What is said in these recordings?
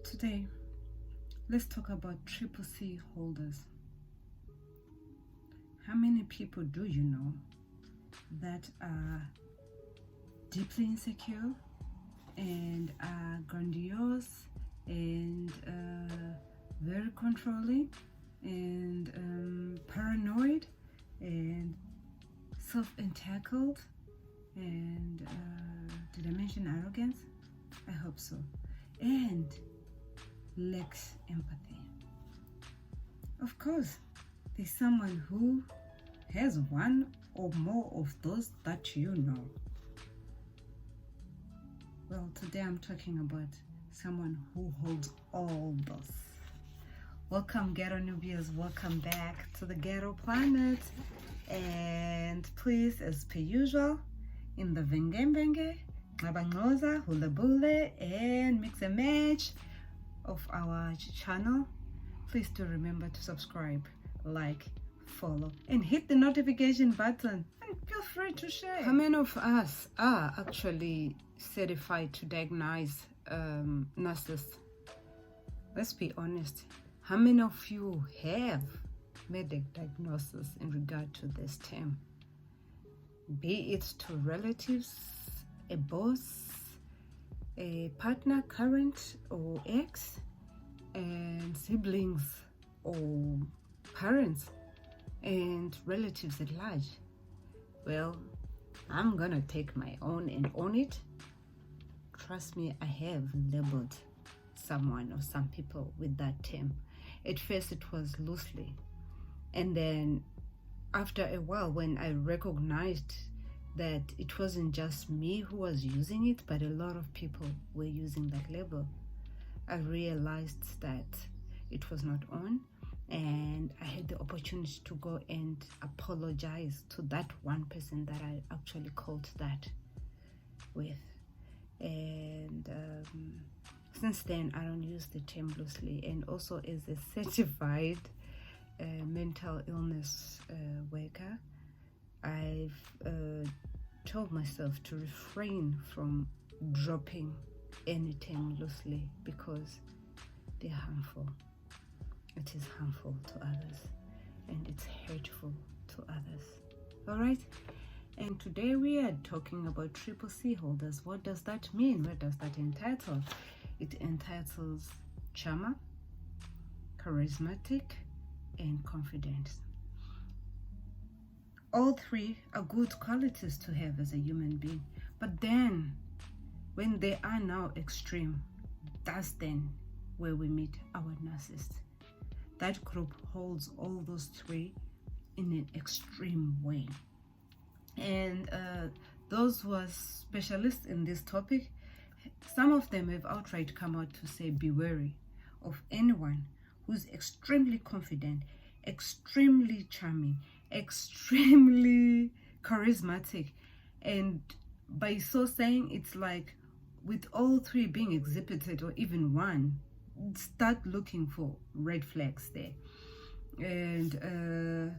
Today, let's talk about triple C holders. How many people do you know that are deeply insecure and are grandiose and very controlling and paranoid and self-entitled and did I mention arrogance? I hope so. And lacks empathy. Of course, there's someone who has one or more of those that you know. Well, today I'm talking about someone who holds all those. Welcome, Ghetto Nubians. Welcome back to the Ghetto Planet. And please, as per usual, in the Venge, Abangoza, Hula Bule, and Mix and Match of our channel, please do remember to subscribe, like, follow, and hit the notification button, and feel free to share. How many of us are actually certified to diagnose narcissists? Let's be honest. How many of you have made a diagnosis in regard to this term? Be it to relatives, a boss, a partner, current or ex, and siblings or parents and relatives at large. Well, I'm gonna take my own and own it. Trust me, I have labeled someone or some people with that term. At first it was loosely, and then after a while, when I recognized that it wasn't just me who was using it, but a lot of people were using that label, I realized that it was not on, and I had the opportunity to go and apologize to that one person that I actually called that with. And since then, I don't use the term loosely, and also as a certified mental illness worker, I've told myself to refrain from dropping any term loosely because they're harmful. It is harmful to others and it's hurtful to others. All right, and today we are talking about triple C holders. What does that mean? What does that entitle? It entitles charmer, charismatic, and confidence. All three are good qualities to have as a human being, but then when they are now extreme, that's then where we meet our narcissist. That group holds all those three in an extreme way, and those who are specialists in this topic, some of them have outright come out to say be wary of anyone who's extremely confident, extremely charming, extremely charismatic. And by so saying, it's like with all three being exhibited, or even one, start looking for red flags there. And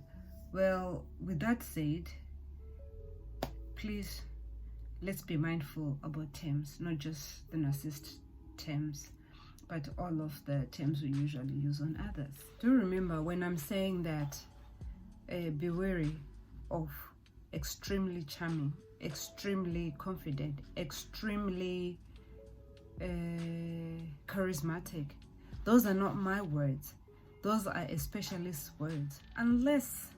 well, with that said, please, let's be mindful about terms, not just the narcissist terms, but all of the terms we usually use on others. Do remember when I'm saying that be wary of extremely charming, extremely confident, extremely charismatic. Those are not my words. Those are a specialist's words. Unless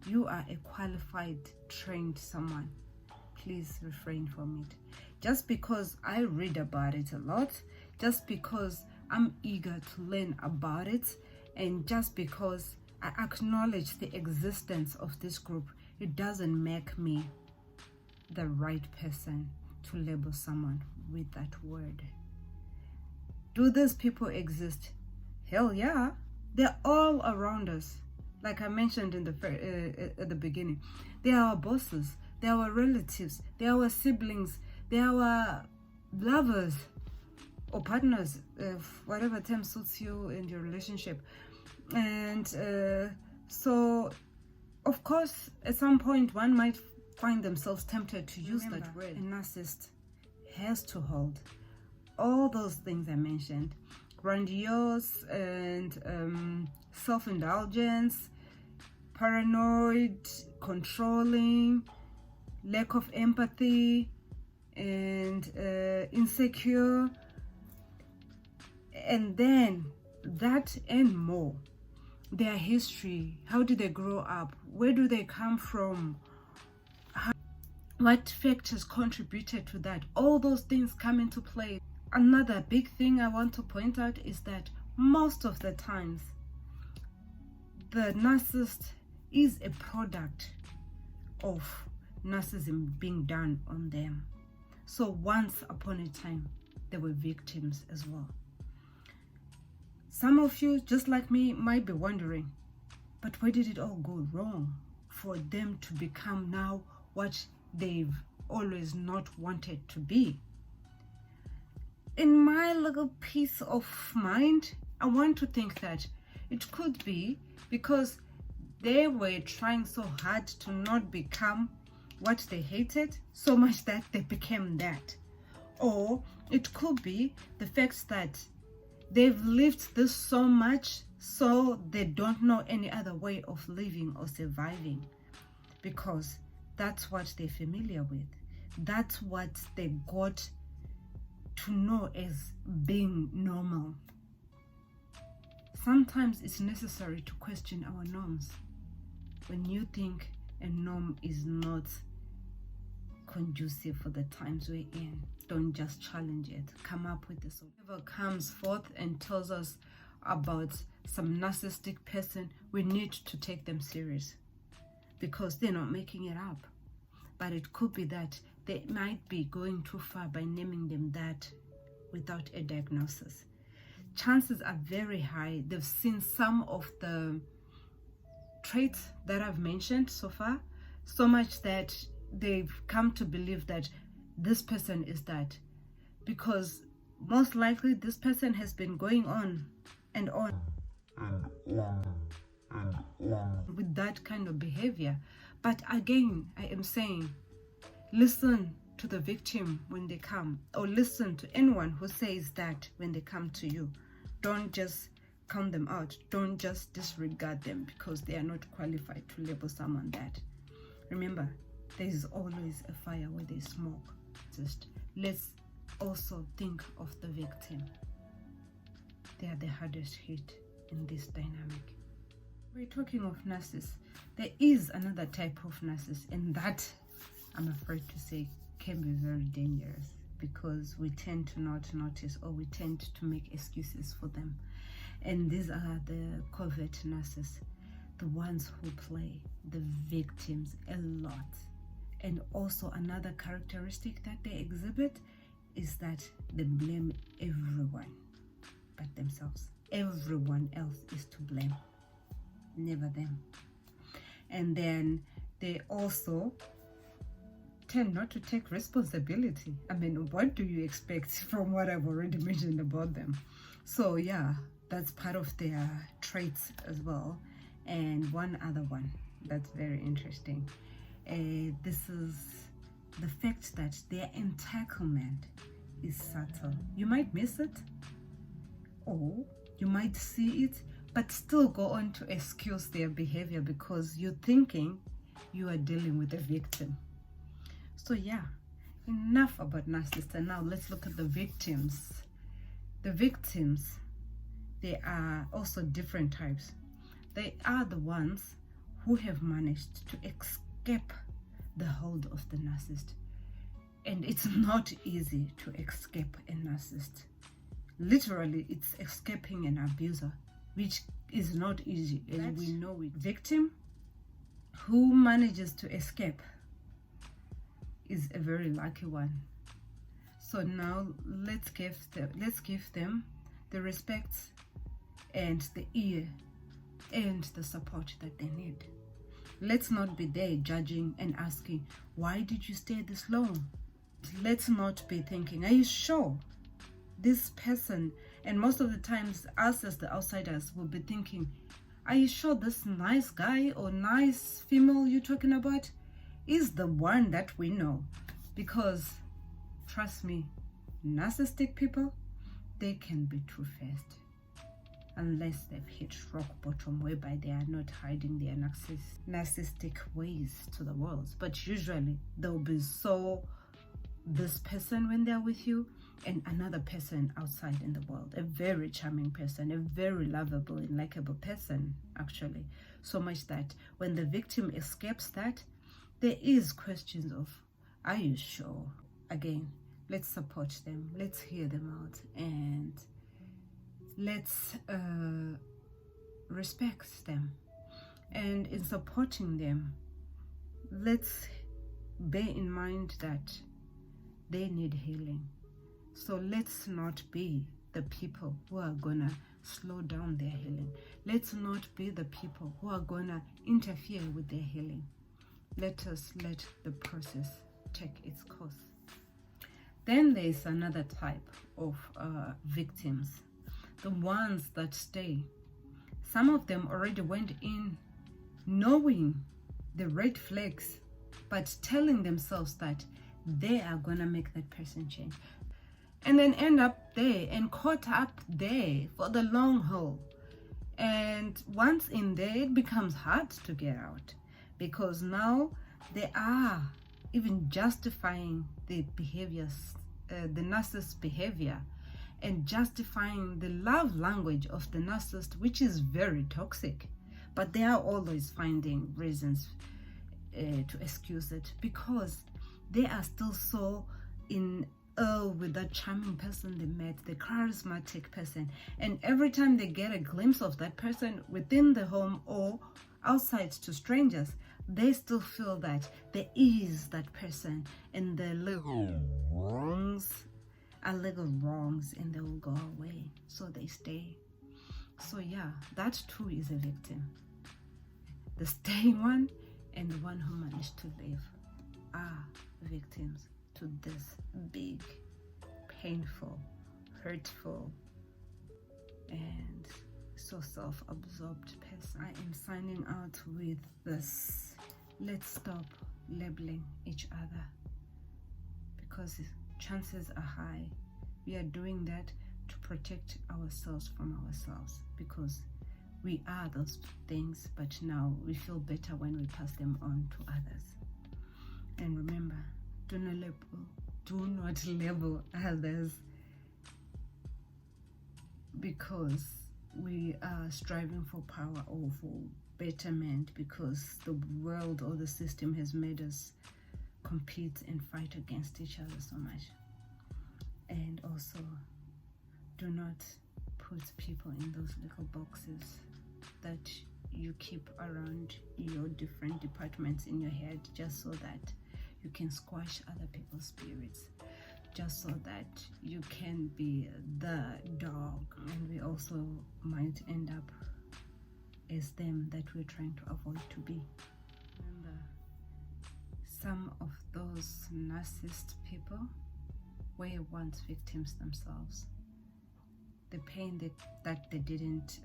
you are a qualified, trained someone, please refrain from it. Just because I read about it a lot, just because I'm eager to learn about it, and just because I acknowledge the existence of this group, it doesn't make me the right person to label someone with that word. Do these people exist? Hell yeah, they're all around us. Like I mentioned in at the beginning, they are our bosses, they are our relatives, they are our siblings, they are our lovers or partners, whatever term suits you in your relationship. And so of course at some point one might find themselves tempted to use that word. A narcissist has to hold all those things I mentioned, grandiose and self-indulgence, paranoid, controlling, lack of empathy, and insecure, and then that and more. Their history, how did they grow up, where do they come from, what factors contributed to that, all those things come into play. Another big thing I want to point out is that most of the times the narcissist is a product of narcissism being done on them. So once upon a time they were victims as well. Some of you, just like me, might be wondering, but where did it all go wrong for them to become now what they've always not wanted to be? In my little peace of mind, I want to think that it could be because they were trying so hard to not become what they hated, so much that they became that. Or it could be the fact that they've lived this so much, so they don't know any other way of living or surviving, because that's what they're familiar with. That's what they got to know as being normal. Sometimes it's necessary to question our norms. When you think a norm is not conducive for the times we're in, don't just challenge it. Come up with this. Whoever comes forth and tells us about some narcissistic person, we need to take them serious, because they're not making it up. But it could be that they might be going too far by naming them that without a diagnosis. Chances are very high they've seen some of the traits that I've mentioned so far, so much that they've come to believe that this person is that, because most likely this person has been going on and on with that kind of behavior. But again, I am saying, listen to the victim when they come, or listen to anyone who says that when they come to you. Don't just count them out. Don't just disregard them because they are not qualified to label someone that. Remember, there is always a fire where there is smoke. Just let's also think of the victim. They are the hardest hit in this dynamic. We're talking of narcissists. There is another type of narcissist, and that, I'm afraid to say, can be very dangerous, because we tend to not notice, or we tend to make excuses for them. And these are the covert narcissists, the ones who play the victims a lot. And also another characteristic that they exhibit is that they blame everyone but themselves. Everyone else is to blame, never them. And then they also tend not to take responsibility. I mean, what do you expect from what I've already mentioned about them? So yeah, that's part of their traits as well. And one other one that's very interesting, this is the fact that their entitlement is subtle. You might miss it, or you might see it, but still go on to excuse their behavior because you're thinking you are dealing with a victim. So yeah, enough about narcissists, and now let's look at the victims. The victims, they are also different types. They are the ones who have managed to escape the hold of the narcissist. And it's not easy to escape a narcissist. Literally, it's escaping an abuser, which is not easy, and we know it. Victim who manages to escape is a very lucky one. So now let's give them the respect and the ear and the support that they need. Let's not be there judging and asking, why did you stay this long? Let's not be thinking, are you sure this person? And most of the times us as the outsiders will be thinking, are you sure this nice guy or nice female you're talking about is the one that we know? Because trust me, narcissistic people, they can be too fast, unless they've hit rock bottom, whereby they are not hiding their narcissistic ways to the world. But usually they'll be this person when they're with you, and another person outside in the world, a very charming person, a very lovable and likable person, actually, so much that when the victim escapes that, there is questions of, are you sure? Again, let's support them, let's hear them out, and let's respect them. And in supporting them, let's bear in mind that they need healing. So let's not be the people who are gonna slow down their healing. Let's not be the people who are gonna interfere with their healing. Let us let the process take its course. Then there is another type of victims, the ones that stay. Some of them already went in knowing the red flags, but telling themselves that they are gonna make that person change, and then end up there and caught up there for the long haul. And once in there, it becomes hard to get out, because now they are even justifying the behaviors, the narcissist behavior, and justifying the love language of the narcissist, which is very toxic. But they are always finding reasons to excuse it, because they are still so in awe with that charming person they met, the charismatic person. And every time they get a glimpse of that person within the home or outside to strangers, they still feel that there is that person, and the little wrongs are little wrongs, and they will go away, so they stay. So yeah, that too is a victim. The staying one and the one who managed to live are victims to this big, painful, hurtful, and so self-absorbed person. I am signing out with this: let's stop labeling each other, because chances are high we are doing that to protect ourselves from ourselves, because we are those things, but now we feel better when we pass them on to others. And remember, do not label others, because we are striving for power or for betterment, because the world or the system has made us compete and fight against each other so much. And also, do not put people in those little boxes that you keep around your different departments in your head, just so that you can squash other people's spirits, just so that you can be the dog. And we also might end up as them that we're trying to avoid to be. Remember, some of those narcissist people were once victims themselves. The pain that they didn't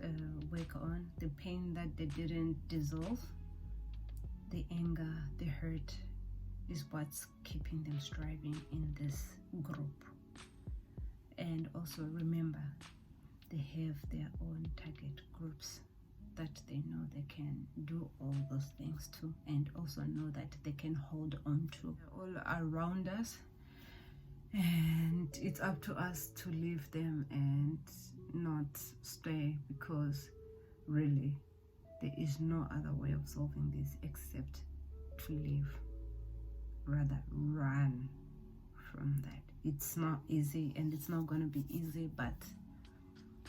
work on, the pain that they didn't dissolve, the anger, the hurt, is what's keeping them striving in this group. And also remember, they have their own target groups that they know they can do all those things to, and also know that they can hold on to. They're all around us, and it's up to us to leave them and not stay, because really there is no other way of solving this except to leave. Rather run from that. It's not easy, and it's not going to be easy, but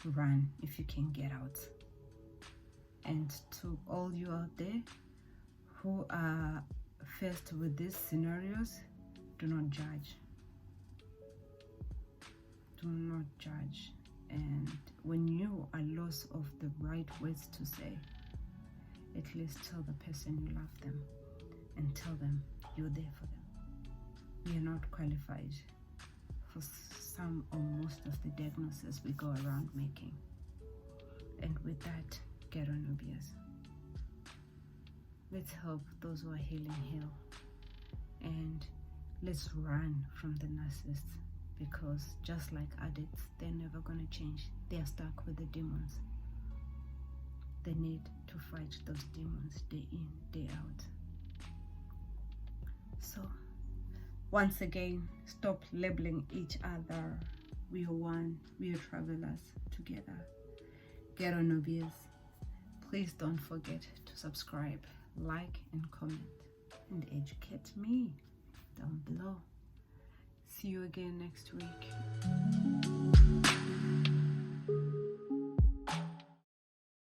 run if you can get out. And to all you out there who are faced with these scenarios, do not judge. Do not judge. And when you are lost of the right words to say, at least tell the person you love them, and tell them you're there for them. We are not qualified for some or most of the diagnoses we go around making. And with that, get on Nubias. Let's help those who are healing heal. And let's run from the narcissists. because just like addicts, they're never going to change. They're stuck with the demons. They need to fight those demons day in, day out. So once again, stop labeling each other. We are one. We are travelers together. Ghetto Nubians, please don't forget to subscribe, like, and comment, and educate me down below. See you again next week.